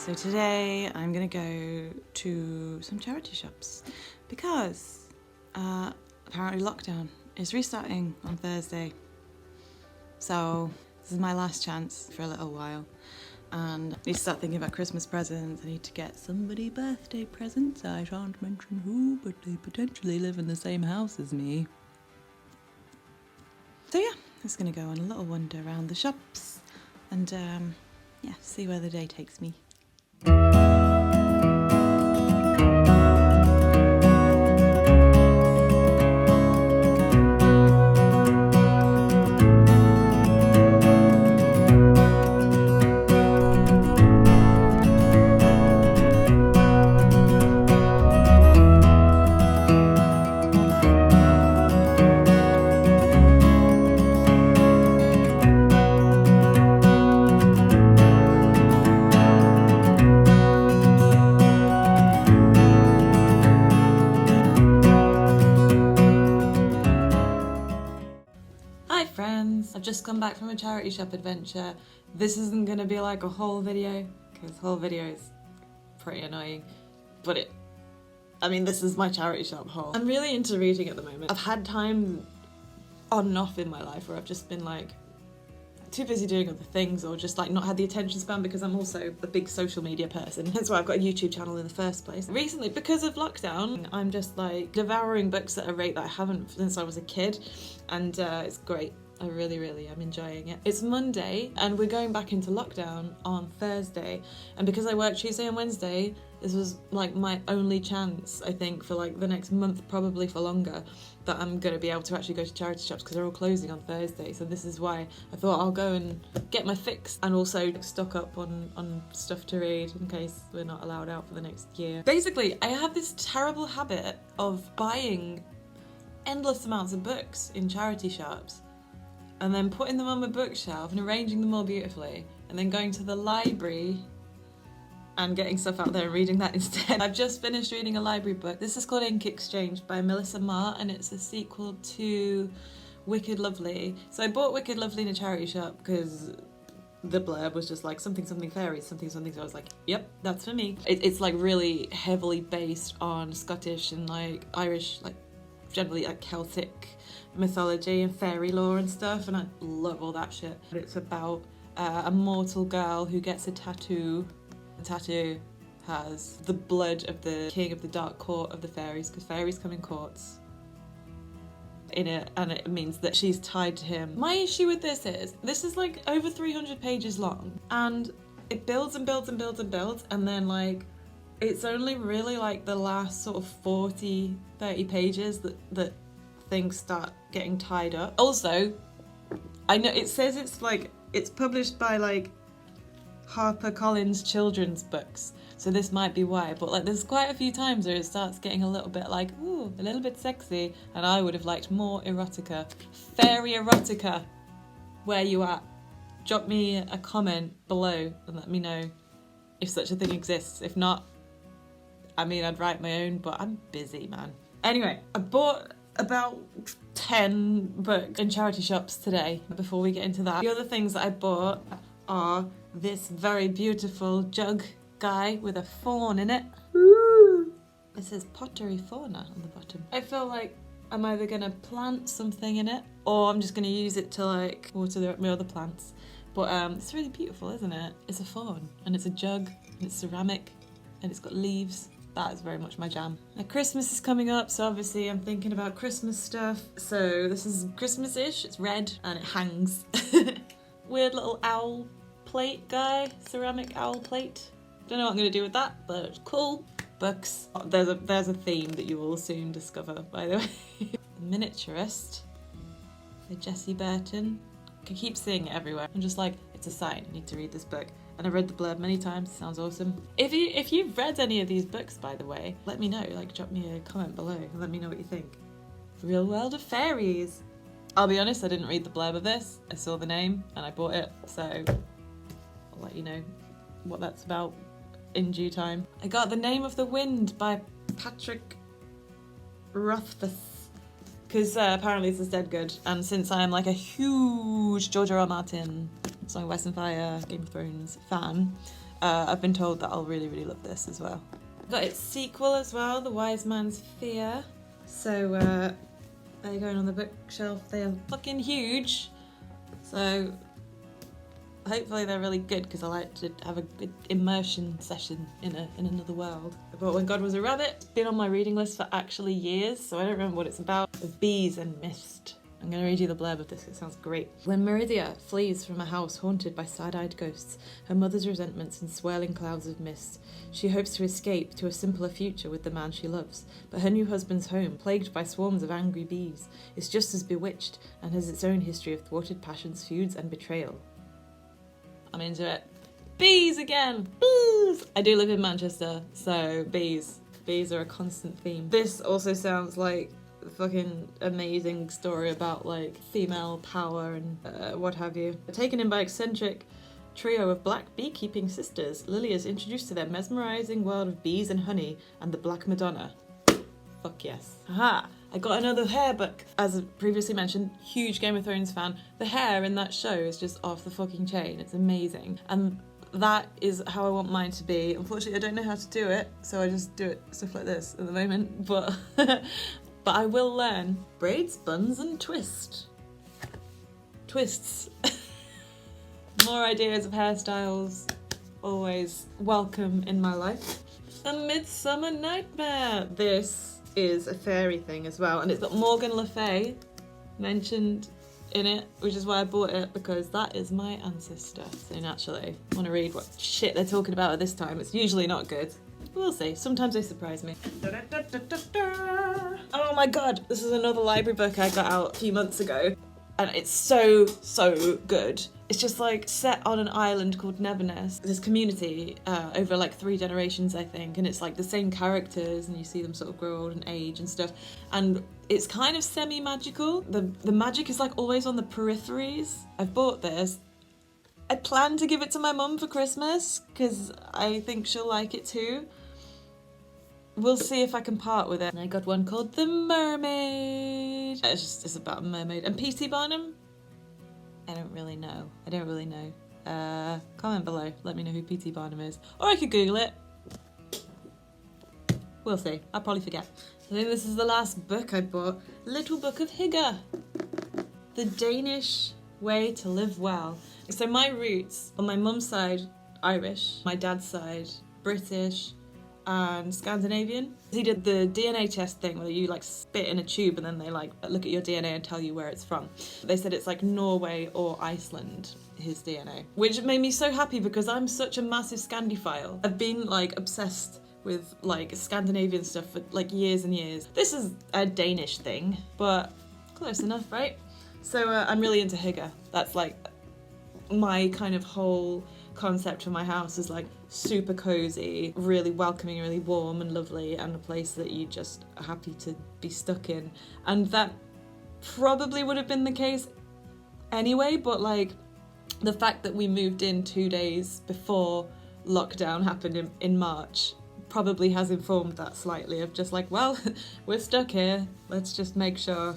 So today I'm gonna go to some charity shops because apparently lockdown is restarting on Thursday. So this is my last chance for a little while, and I need to start thinking about Christmas presents. I need to get somebody birthday presents. I shan't mention who, but they potentially live in the same house as me. So yeah, I'm just gonna go on a little wander around the shops and yeah, see where the day takes me. Hi friends, I've just come back from a charity shop adventure. This isn't gonna be like a whole video, because whole video is pretty annoying, but this is my charity shop haul. I'm really into reading at the moment. I've had time on and off in my life where I've just been like too busy doing other things, or just like not had the attention span, because I'm also a big social media person. That's why I've got a YouTube channel in the first place. Recently, because of lockdown, I'm just like devouring books at a rate that I haven't since I was a kid, and it's great. I really am enjoying it. It's Monday and we're going back into lockdown on Thursday, and because I work Tuesday and Wednesday, this was like my only chance, I think, for like the next month, probably for longer, that I'm going to be able to actually go to charity shops, because they're all closing on Thursday. So this is why I thought I'll go and get my fix, and also stock up on stuff to read in case we're not allowed out for the next year. Basically, I have this terrible habit of buying endless amounts of books in charity shops and then putting them on my bookshelf and arranging them all beautifully, and then going to the library and getting stuff out there and reading that instead. I've just finished reading a library book. This is called Ink Exchange by Melissa Marr, and it's a sequel to Wicked Lovely. So I bought Wicked Lovely in a charity shop because the blurb was just like something fairies, something, so I was like, yep, that's for me. It's like really heavily based on Scottish and like Irish, like generally like Celtic mythology and fairy lore and stuff, and I love all that shit. It's about a mortal girl who gets a tattoo. The tattoo has the blood of the king of the dark court of the fairies, because fairies come in courts in it, and it means that she's tied to him. My issue with this is like over 300 pages long, and it builds and builds and builds and builds, and then like it's only really like the last sort of 40-30 pages that things start getting tied up. Also, I know it says it's published by like HarperCollins children's books, so this might be why, but like there's quite a few times where it starts getting a little bit like, ooh, a little bit sexy, and I would have liked more erotica. Fairy erotica, where you at? Drop me a comment below and let me know if such a thing exists. If not, I mean, I'd write my own, but I'm busy, man. Anyway, I bought about 10 books in charity shops today. Before we get into that, the other things that I bought are this very beautiful jug guy with a fawn in it. Ooh. It says pottery fauna on the bottom. I feel like I'm either gonna plant something in it or I'm just gonna use it to like water my other plants. But it's really beautiful, isn't it? It's a fawn and it's a jug and it's ceramic and it's got leaves. That is very much my jam. Now Christmas is coming up, so obviously I'm thinking about Christmas stuff. So this is Christmas-ish, it's red and it hangs. Weird little owl plate guy, ceramic owl plate. Don't know what I'm gonna do with that, but it's cool. Books. Oh, there's a theme that you will soon discover, by the way. Miniaturist by Jessie Burton. I keep seeing it everywhere. I'm just like, it's a sign, I need to read this book. And I've read the blurb many times, it sounds awesome. If you've read any of these books, by the way, let me know, like drop me a comment below and let me know what you think. Real World of Fairies. I'll be honest, I didn't read the blurb of this. I saw the name and I bought it, so I'll let you know what that's about in due time. I got The Name of the Wind by Patrick Rothfuss, because apparently this is dead good, and since I am like a huge George R.R. Martin, Song of Ice and Fire, Game of Thrones fan, I've been told that I'll really, really love this as well. Got its sequel as well, The Wise Man's Fear. So they're going on the bookshelf. They are fucking huge. So hopefully they're really good because I like to have a good immersion session in another world. I bought When God Was a Rabbit. It's been on my reading list for actually years, so I don't remember what it's about. Of bees and mist. I'm going to read you the blurb of this, it sounds great. When Meridia flees from a house haunted by sad-eyed ghosts, her mother's resentments and swirling clouds of mist, she hopes to escape to a simpler future with the man she loves. But her new husband's home, plagued by swarms of angry bees, is just as bewitched and has its own history of thwarted passions, feuds and betrayal. I'm into it. Bees again! Bees! I do live in Manchester, so bees. Bees are a constant theme. This also sounds like a fucking amazing story about like female power and what have you. Taken in by eccentric trio of black beekeeping sisters, Lily is introduced to their mesmerising world of bees and honey and the Black Madonna. Fuck yes. Aha! I got another hair book. As previously mentioned, huge Game of Thrones fan. The hair in that show is just off the fucking chain. It's amazing. And that is how I want mine to be. Unfortunately, I don't know how to do it, so I just do it stuff like this at the moment. But but I will learn. Braids, buns and twists. More ideas of hairstyles. Always welcome in my life. A Midsummer Nightmare. This is a fairy thing as well, and it's got Morgan Le Fay mentioned in it, which is why I bought it, because that is my ancestor. So naturally, I want to read what shit they're talking about at this time. It's usually not good. We'll see. Sometimes they surprise me. Oh my god, this is another library book I got out a few months ago, and it's so good. It's just like set on an island called Neverness. This community over like 3 generations, I think, and it's like the same characters and you see them sort of grow old and age and stuff. And it's kind of semi-magical. The magic is like always on the peripheries. I've bought this. I plan to give it to my mum for Christmas because I think she'll like it too. We'll see if I can part with it. And I got one called The Mermaid. It's about a mermaid. And P.T. Barnum? I don't really know. Comment below. Let me know who P.T. Barnum is. Or I could Google it. We'll see. I'll probably forget. I think this is the last book I bought. Little Book of Hygge. The Danish Way to Live Well. So my roots, on my mum's side, Irish. My dad's side, British and Scandinavian. He did the DNA test thing where you like spit in a tube and then they like look at your DNA and tell you where it's from. They said it's like Norway or Iceland, his DNA. Which made me so happy because I'm such a massive Scandifile. I've been like obsessed with like Scandinavian stuff for like years and years. This is a Danish thing, but close enough, right? So I'm really into Hygge. That's like my kind of whole concept for my house is like super cozy, really welcoming, really warm and lovely, and a place that you just are happy to be stuck in. And that probably would have been the case anyway, but like the fact that we moved in 2 days before lockdown happened in March probably has informed that slightly of just like, well, we're stuck here. Let's just make sure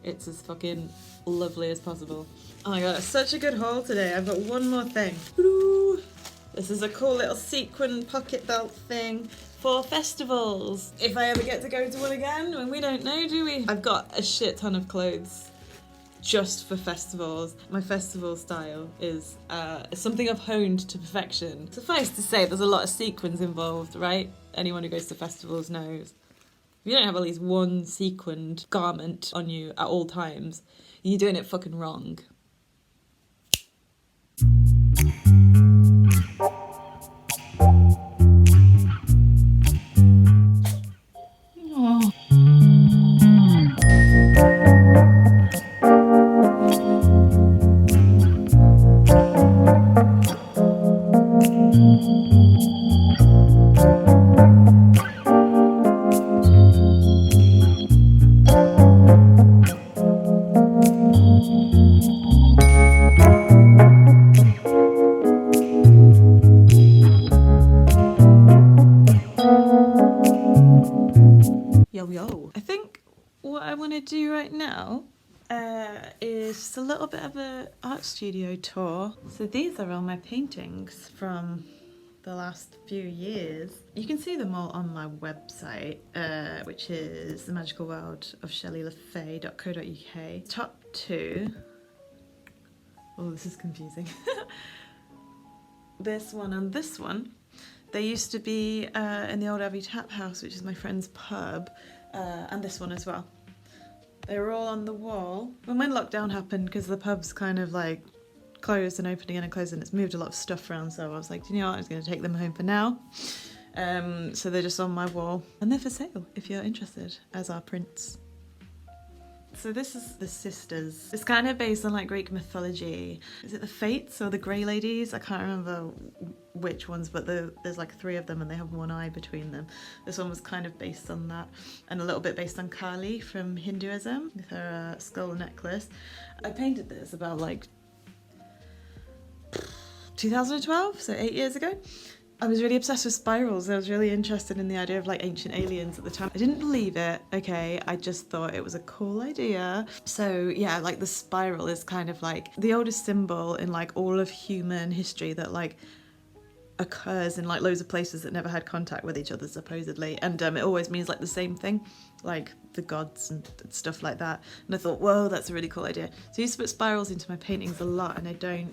it's as fucking lovely as possible. Oh my god, it's such a good haul today. I've got one more thing. Woo! This is a cool little sequin pocket belt thing for festivals. If I ever get to go to one again, and we don't know, do we? I've got a shit ton of clothes just for festivals. My festival style is something I've honed to perfection. Suffice to say, there's a lot of sequins involved, right? Anyone who goes to festivals knows. If you don't have at least one sequined garment on you at all times, you're doing it fucking wrong. Oh. Yo. I think what I want to do right now is just a little bit of a art studio tour. So these are all my paintings from the last few years. You can see them all on my website, which is themagicalworldofshelleylafay.co.uk. Top two. Oh, this is confusing. This one and this one. They used to be in the old Abbey Tap House, which is my friend's pub, and this one as well. They were all on the wall. When lockdown happened, because the pub's kind of like closed and opened again and closed, and it's moved a lot of stuff around, so I was like, do you know what, I was going to take them home for now. So they're just on my wall, and they're for sale if you're interested, as are prints. So this is the sisters. It's kind of based on like Greek mythology. Is it the Fates or the Grey Ladies? I can't remember which ones, but there's like three of them and they have one eye between them. This one was kind of based on that, and a little bit based on Kali from Hinduism with her skull necklace. I painted this about like 2012, so 8 years ago. I was really obsessed with spirals. I was really interested in the idea of like ancient aliens at the time. I didn't believe it, okay? I just thought it was a cool idea. So yeah, like the spiral is kind of like the oldest symbol in like all of human history that like occurs in like loads of places that never had contact with each other supposedly, and it always means like the same thing, like the gods and stuff like that. And I thought, whoa, that's a really cool idea. So I used to put spirals into my paintings a lot, and I don't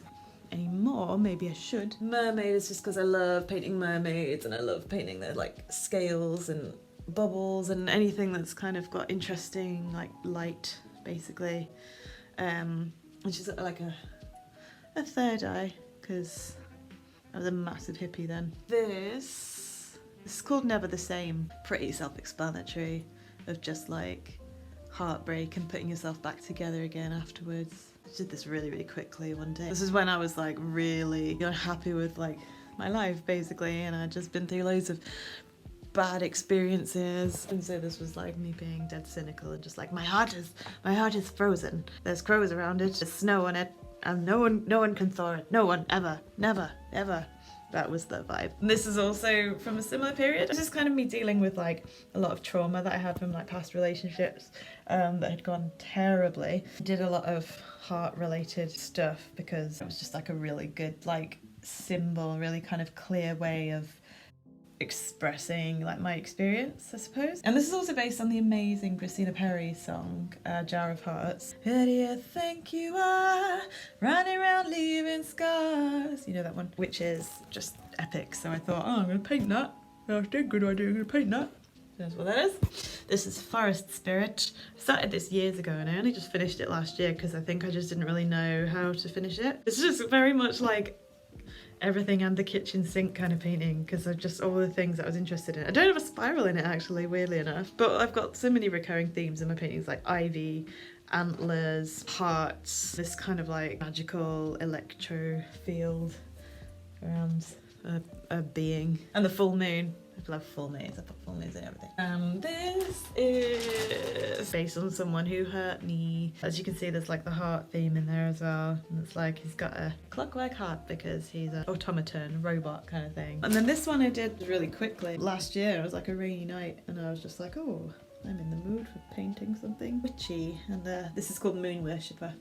anymore. Maybe I should. Mermaids, just because I love painting mermaids and I love painting their like scales and bubbles and anything that's kind of got interesting like light basically. And she's like a third eye because I was a massive hippie then. This is called Never the Same. Pretty self-explanatory, of just like heartbreak and putting yourself back together again afterwards. I did this really, really quickly one day. This is when I was like really unhappy with like my life basically, and I'd just been through loads of bad experiences, and so this was like me being dead cynical and just like my heart is frozen. There's crows around it, there's snow on it, and no one can thaw it. No one, ever, never, ever. That was the vibe. And this is also from a similar period. This is kind of me dealing with like a lot of trauma that I had from like past relationships that had gone terribly. I did a lot of heart related stuff because it was just like a really good like symbol, really kind of clear way of expressing like my experience, I suppose. And this is also based on the amazing Christina Perri song, Jar of Hearts. Who do you think you are, running around leaving scars? You know that one? Which is just epic. So I thought, oh, I'm gonna paint that. That's a good idea, I'm gonna paint that. That's what that is. This is Forest Spirit. I started this years ago and I only just finished it last year because I think I just didn't really know how to finish it. It's just very much like everything and the kitchen sink kind of painting because of just all the things that I was interested in. I don't have a spiral in it actually, weirdly enough, but I've got so many recurring themes in my paintings, like ivy, antlers, hearts, this kind of like magical electro field around a being, and the full moon. I people have full names. I put full names in everything. This is based on someone who hurt me. As you can see, there's like the heart theme in there as well. And it's like he's got a clockwork heart because he's an automaton, robot kind of thing. And then this one I did really quickly. Last year, it was like a rainy night and I was just like, oh, I'm in the mood for painting something witchy. And this is called Moon Worshipper.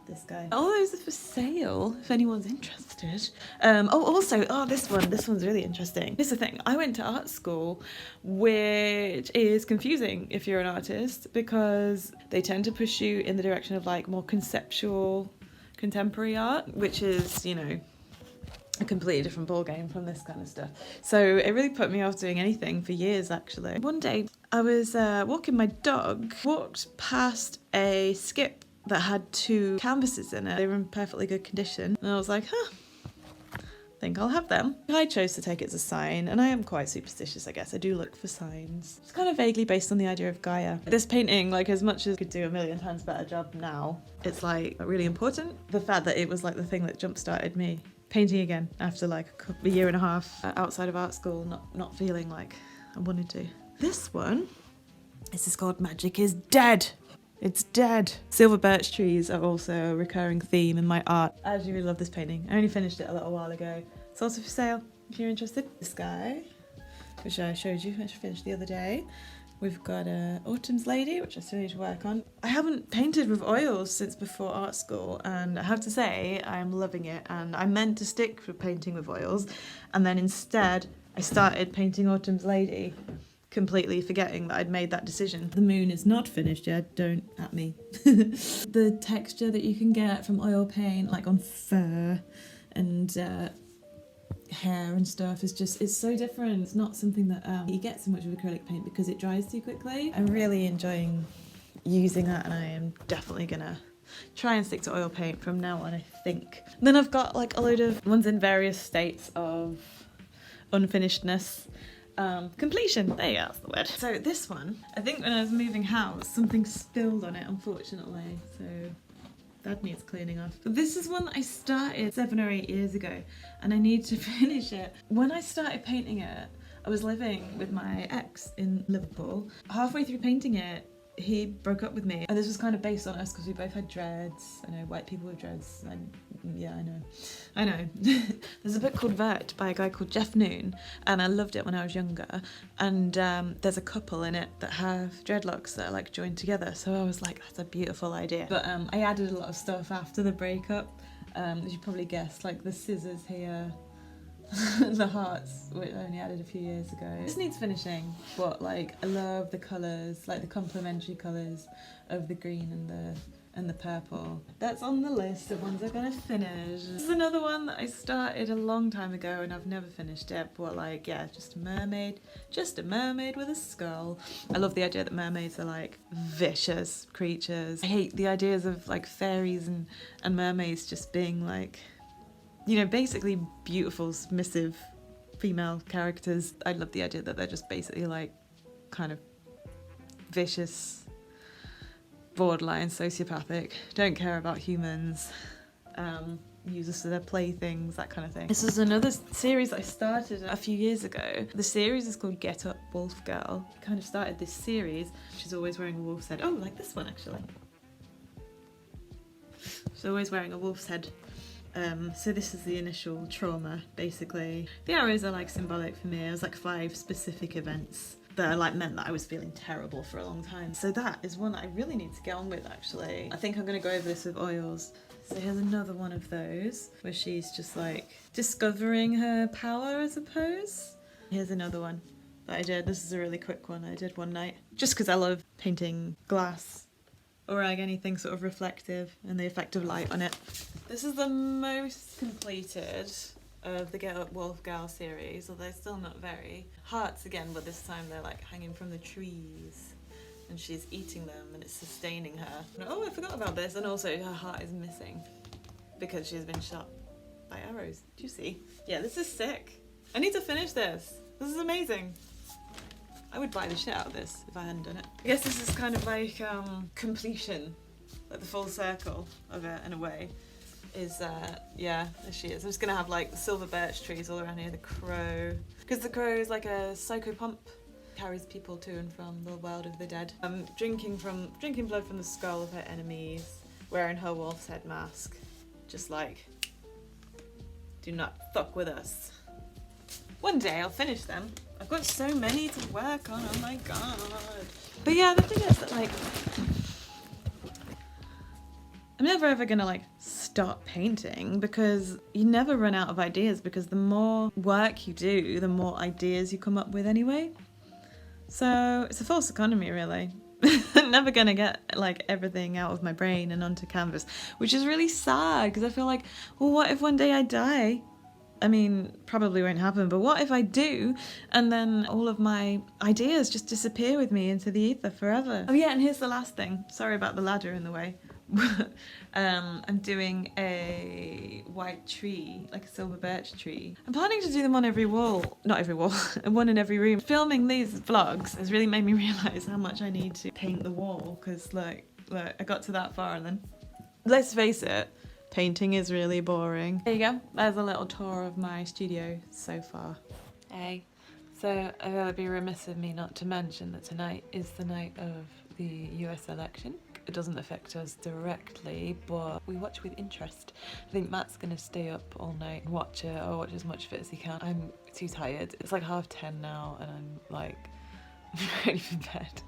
This guy. All those are for sale if anyone's interested. This one's really interesting. Here's the thing, I went to art school, which is confusing if you're an artist because they tend to push you in the direction of like more conceptual contemporary art, which is, you know, a completely different ballgame from this kind of stuff. So it really put me off doing anything for years actually. One day I was walking my dog, walked past a skip that had 2 canvases in it. They were in perfectly good condition. And I was like, I think I'll have them. I chose to take it as a sign, and I am quite superstitious, I guess. I do look for signs. It's kind of vaguely based on the idea of Gaia. This painting, like as much as it could do a million times better job now, it's like really important. The fact that it was like the thing that jump-started me painting again after like a year and a half outside of art school, not feeling like I wanted to. This one, this is called Magic is Dead. It's dead. Silver birch trees are also a recurring theme in my art. I actually really love this painting. I only finished it a little while ago. It's also for sale if you're interested. This guy, which I showed you, which I finished the other day. We've got Autumn's Lady, which I still need to work on. I haven't painted with oils since before art school, and I have to say I'm loving it. And I meant to stick with painting with oils, and then instead I started painting Autumn's Lady, completely forgetting that I'd made that decision. The moon is not finished yet, don't at me. The texture that you can get from oil paint, like on fur and hair and stuff, is just, it's so different. It's not something that you get so much with acrylic paint because it dries too quickly. I'm really enjoying using that, and I am definitely gonna try and stick to oil paint from now on, I think. Then I've got like a load of ones in various states of unfinishedness. Completion, there you go, that's the word. So this one, I think when I was moving house, something spilled on it, unfortunately, so that needs cleaning off. But this is one that I started 7 or 8 years ago, and I need to finish it. When I started painting it, I was living with my ex in Liverpool. Halfway through painting it, he broke up with me, and this was kind of based on us because we both had dreads. I know, white people with dreads, and yeah, I know. There's a book called Vert by a guy called Jeff Noon, and I loved it when I was younger, and there's a couple in it that have dreadlocks that are like joined together, so I was like, that's a beautiful idea. But I added a lot of stuff after the breakup, as you probably guessed, like the scissors here, the hearts, which I only added a few years ago. This needs finishing, but like I love the colours, like the complementary colours of the green and the purple. That's on the list of ones I'm gonna finish. This is another one that I started a long time ago and I've never finished it, but like, yeah, just a mermaid with a skull. I love the idea that mermaids are like vicious creatures. I hate the ideas of like fairies and mermaids just being like, you know, basically beautiful, submissive female characters. I love the idea that they're just basically like kind of vicious, borderline sociopathic, don't care about humans, use us for their playthings, that kind of thing. This is another series I started a few years ago. The series is called Get Up Wolf Girl. I kind of started this series. She's always wearing a wolf's head. Oh, like this one actually. She's always wearing a wolf's head. So this is the initial trauma, basically. The arrows are like symbolic for me. It was like 5 specific events that are like meant that I was feeling terrible for a long time. So that is one that I really need to get on with actually. I think I'm gonna go over this with oils. So here's another one of those where she's just like discovering her power, I suppose. Here's another one that I did. This is a really quick one I did one night. Just because I love painting glass or like anything sort of reflective and the effect of light on it. This is the most completed of the Get Up Wolf Girl series, although still not very. Hearts again, but this time they're like hanging from the trees and she's eating them and it's sustaining her. Oh, I forgot about this, and also her heart is missing because she's been shot by arrows. Do you see? Yeah, this is sick. I need to finish this. This is amazing. I would buy the shit out of this if I hadn't done it. I guess this is kind of like completion, like the full circle of it in a way. is, yeah, there she is. I'm just gonna have like silver birch trees all around here, the crow. Because the crow is like a psychopomp, carries people to and from the world of the dead. Drinking blood from the skull of her enemies, wearing her wolf's head mask. Just like, do not fuck with us. One day I'll finish them. I've got so many to work on, oh my god. But yeah, the thing is that like, I'm never ever gonna like stop painting because you never run out of ideas, because the more work you do, the more ideas you come up with anyway. So it's a false economy really. I'm never gonna get like everything out of my brain and onto canvas, which is really sad because I feel like, well, what if one day I die? I mean, probably won't happen, but what if I do and then all of my ideas just disappear with me into the ether forever? Oh yeah, and here's the last thing. Sorry about the ladder in the way. I'm doing a white tree, like a silver birch tree. I'm planning to do them on every wall, not every wall, one in every room. Filming these vlogs has really made me realise how much I need to paint the wall, because look, I got to that far and then, let's face it, painting is really boring. There you go, there's a little tour of my studio so far. Hey, so I thought it'd be remiss of me not to mention that tonight is the night of the US election. It doesn't affect us directly, but we watch with interest. I think Matt's gonna stay up all night and watch it, or watch as much of it as he can. I'm too tired. It's like 10:30 now and I'm like ready for bed.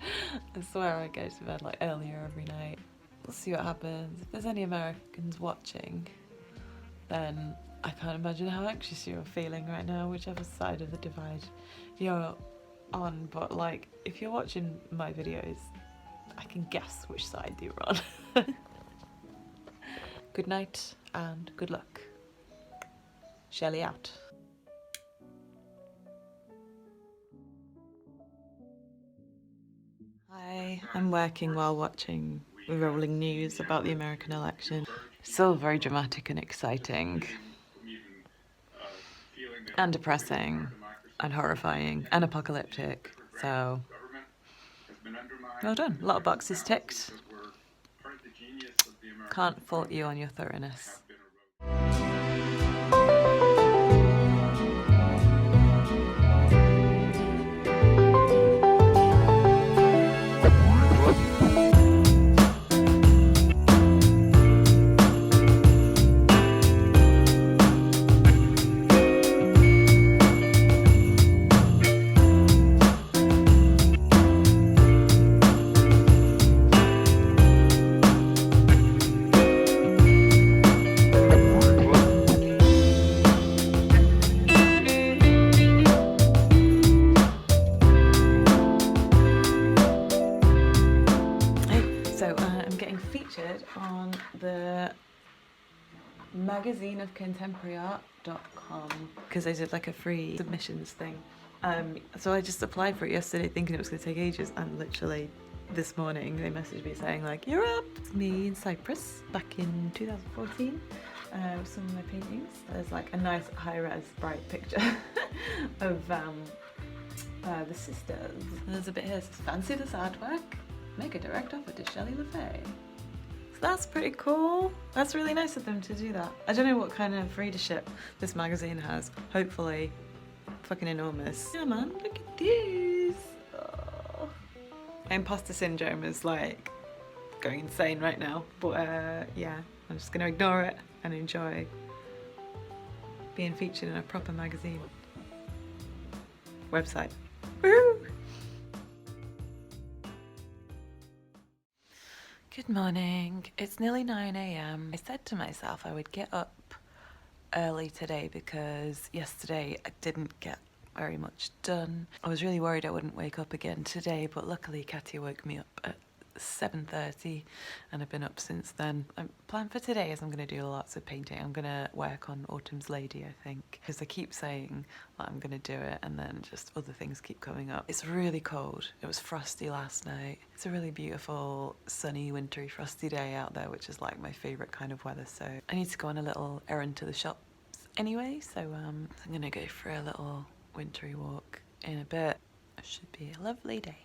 I swear I go to bed like earlier every night. We'll see what happens. If there's any Americans watching, then I can't imagine how anxious you're feeling right now, whichever side of the divide you're on. But like, if you're watching my videos, I can guess which side you're on. Good night and good luck. Shelley out. Hi, I'm working while watching the rolling news about the American election. It's all very dramatic and exciting. And depressing. And horrifying. And apocalyptic. So, well done. A lot of boxes ticked. Can't fault you on your thoroughness. On the magazine of contemporaryart.com because I did like a free submissions thing. So I just applied for it yesterday thinking it was going to take ages, and literally this morning they messaged me saying like, you're up. It's me in Cyprus back in 2014 with some of my paintings. There's like a nice high-res bright picture of the sisters. And there's a bit here that says, fancy this artwork? Make a direct offer to Shelley LaFay. So that's pretty cool. That's really nice of them to do that. I don't know what kind of readership this magazine has. Hopefully fucking enormous. Yeah man, look at this. Oh. My imposter syndrome is like going insane right now. But yeah, I'm just gonna ignore it and enjoy being featured in a proper magazine. Website. Woohoo! Good morning. It's nearly 9 AM. I said to myself I would get up early today because yesterday I didn't get very much done. I was really worried I wouldn't wake up again today, but luckily Katia woke me up at 7:30 and I've been up since then. My plan for today is I'm going to do lots of painting. I'm going to work on Autumn's Lady, I think, because I keep saying that I'm going to do it and then just other things keep coming up. It's really cold. It was frosty last night. It's a really beautiful sunny wintry frosty day out there, which is like my favourite kind of weather, so I need to go on a little errand to the shops anyway, so I'm going to go for a little wintry walk in a bit. It should be a lovely day.